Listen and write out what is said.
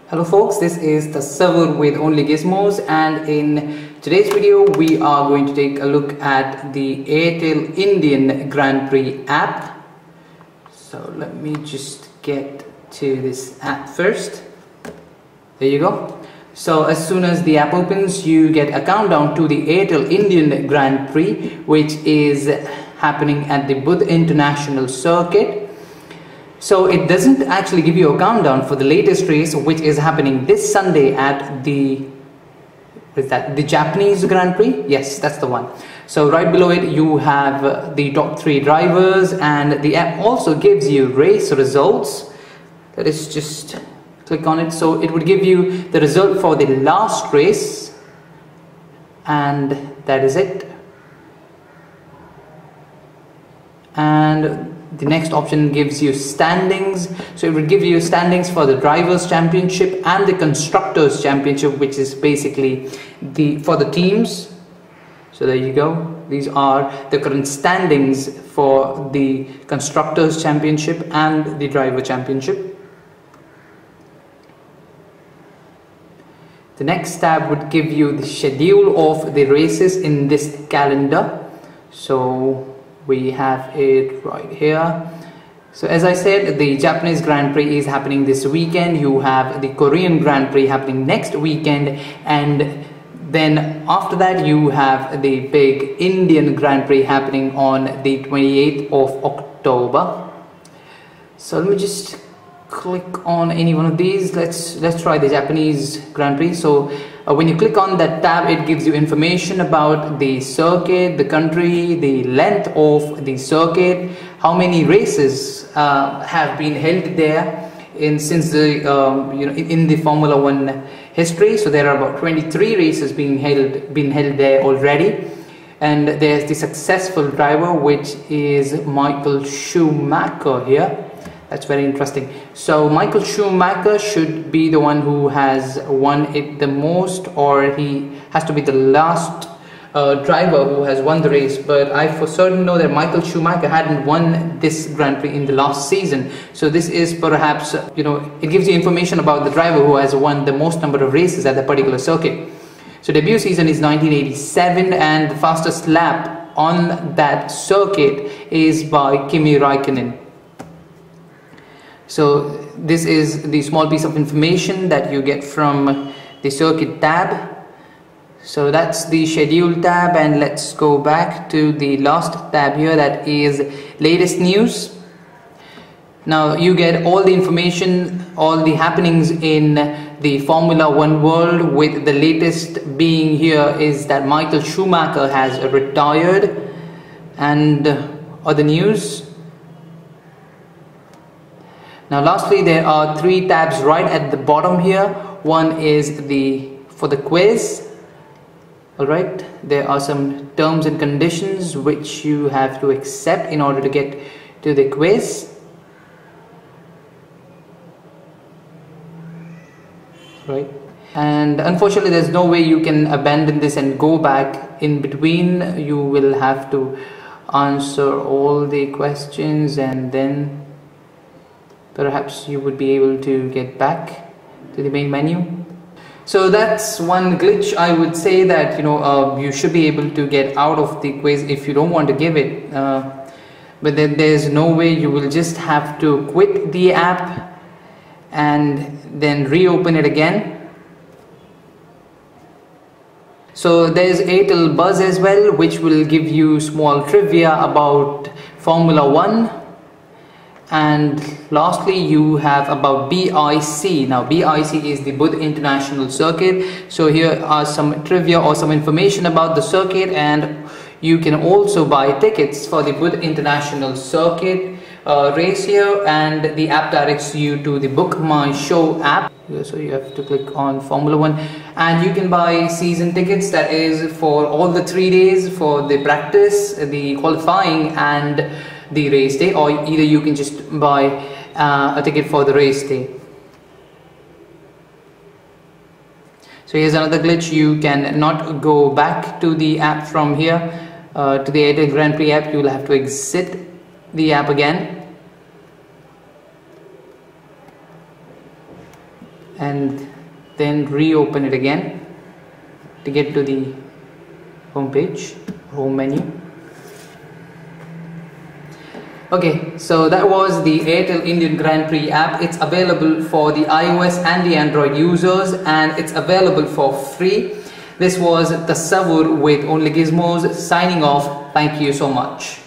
Hello folks, this is the server with only gizmos, and in today's video we are going to take a look at the Airtel Indian Grand Prix app. So let me just get to this app first. There you go. So as soon as the app opens, you get a countdown to the Airtel Indian Grand Prix, which is happening at the Buddh International Circuit. So it doesn't actually give you a countdown for the latest race, which is happening this Sunday at the Japanese Grand Prix. Yes, that's the one. So right below it you have the top 3 drivers, and the app also gives you race results. Let us just click on it. So it would give you the result for the last race, and that is it. And the next option gives you standings. So it would give you standings for the Drivers' Championship and the Constructors' Championship, which is basically for the teams. So there you go. These are the current standings for the Constructors' Championship and the Driver Championship. The next tab would give you the schedule of the races in this calendar. So we have it right here. So as I said, the Japanese Grand Prix is happening this weekend. You have the Korean Grand Prix happening next weekend, and then after that you have the big Indian Grand Prix happening on the 28th of October. So let me just click on any one of these. Let's try the Japanese Grand Prix. So when you click on that tab, it gives you information about the circuit, the country, the length of the circuit, how many races have been held there since the in the Formula 1 history. So there are about 23 races being held there already, and there's the successful driver, which is Michael Schumacher here. That's very interesting. So Michael Schumacher should be the one who has won it the most, or he has to be the last driver who has won the race. But I for certain know that Michael Schumacher hadn't won this Grand Prix in the last season. So this is perhaps, it gives you information about the driver who has won the most number of races at the particular circuit. So debut season is 1987, and the fastest lap on that circuit is by Kimi Raikkonen. So this is the small piece of information that you get from the circuit tab. So that's the schedule tab, and let's go back to the last tab here, that is latest news. Now you get all the information, all the happenings in the Formula 1 world, with the latest being here is that Michael Schumacher has retired, and other news. Now lastly, there are 3 tabs right at the bottom here. One is for the quiz. Alright, there are some terms and conditions which you have to accept in order to get to the quiz. Right, and unfortunately there's no way you can abandon this and go back in between. You will have to answer all the questions, and then perhaps you would be able to get back to the main menu. So that's one glitch. I would say that you should be able to get out of the quiz if you don't want to give it, but then there's no way. You will just have to quit the app and then reopen it again. So there's Airtel Buzz as well, which will give you small trivia about Formula 1. And lastly you have about BIC. Now BIC is the Buddh International Circuit. So here are some trivia or some information about the circuit, and you can also buy tickets for the Buddh International Circuit race here, and the app directs you to the Book My Show app. So you have to click on Formula 1, and you can buy season tickets, that is for all the 3 days, for the practice, the qualifying and the race day, or either you can just buy a ticket for the race day. So here's another glitch. You can not go back to the app from here to the Airtel Grand Prix app. You will have to exit the app again. and then reopen it again to get to the home page, home menu. Okay, so that was the Airtel Indian Grand Prix app. It's available for the iOS and the Android users, and it's available for free. This was Tasavvur with Only Gizmos signing off. Thank you so much.